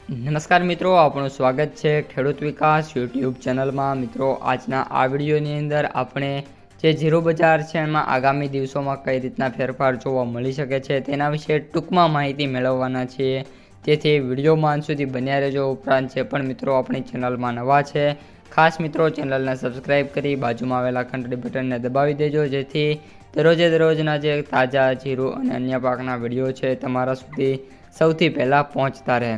નમસ્કાર મિત્રો, આપણું સ્વાગત છે ખેડૂત વિકાસ યુટ્યુબ ચેનલમાં। મિત્રો, આજના આ વિડીયોની અંદર આપણે જે જીરું બજાર છે એમાં આગામી દિવસોમાં કઈ રીતના ફેરફાર જોવા મળી શકે છે તેના વિશે ટૂંકમાં માહિતી મેળવવાના છીએ। તેથી વિડીયોમાં અંત સુધી બન્યા રહેજો। ઉપરાંત જે પણ મિત્રો આપણી ચેનલમાં નવા છે, ખાસ મિત્રો ચેનલને સબસ્ક્રાઈબ કરી બાજુમાં આવેલા ઘંટડી બટનને દબાવી દેજો, જેથી દરરોજે દરરોજના જે તાજા જીરું અને અન્ય પાકના વિડીયો છે તમારા સુધી સૌથી પહેલાં પહોંચતા રહે।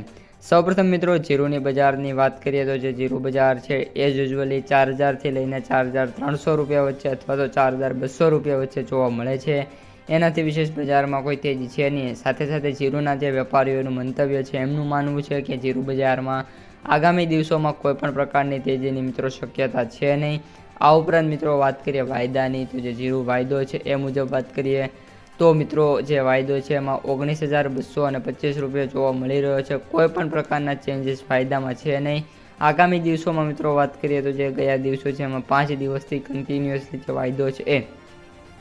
સૌપ્રથમ મિત્રો જીરુની બજારની વાત કરીએ તો જે જીરું બજાર છે એ યુઝ્યુઅલી 4000થી લઈને 4300 રૂપિયા વચ્ચે અથવા તો 4200 રૂપિયા વચ્ચે જોવા મળે છે। એનાથી વિશેષ બજારમાં કોઈ તેજી છે નહીં। સાથે સાથે જીરુના જે વેપારીઓનું મંતવ્ય છે એમનું માનવું છે કે જીરું બજારમાં આગામી દિવસોમાં કોઈ પણ પ્રકારની તેજીની મિત્રો શક્યતા છે નહીં। આ ઉપરાંત મિત્રો વાત કરીએ વાયદાની, તો જે જીરું વાયદો છે એ મુજબ વાત કરીએ તો મિત્રો જે વાયદો છે એમાં 19,225 રૂપિયા જોવા મળી રહ્યો છે। કોઈ પણ પ્રકારના ચેન્જીસ વાયદામાં છે નહીં। આગામી દિવસોમાં મિત્રો વાત કરીએ તો જે ગયા દિવસો છે એમાં 5 દિવસથી કન્ટિન્યુઅસલી જે વાયદો છે એ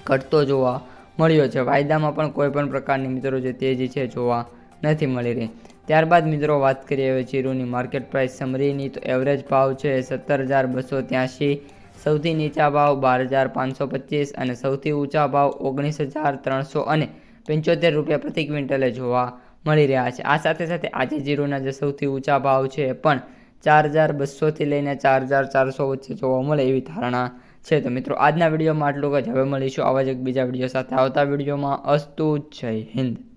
ઘટતો જોવા મળ્યો છે। વાયદામાં પણ કોઈ પણ પ્રકારની મિત્રો જે તેજી છે જોવા નથી મળી રહી। ત્યારબાદ મિત્રો વાત કરીએ હવે જીરુની માર્કેટ પ્રાઇસ સમરીની, તો એવરેજ ભાવ છે 17,283, સૌથી નીચા ભાવ 12,525 અને સૌથી ઊંચા ભાવ 19,375 રૂપિયા પ્રતિ ક્વિન્ટલે જોવા મળી રહ્યા છે। આ સાથે સાથે આજે જીરુના જે સૌથી ઊંચા ભાવ છે એ પણ 4,200થી લઈને 4,400 વચ્ચે જોવા મળે એવી ધારણા છે। તો મિત્રો આજના વિડીયોમાં આટલું જ। હવે મળીશું આવા જ એક બીજા વિડીયો સાથે આવતા વિડીયોમાં। અસ્તુ, જય હિન્દ।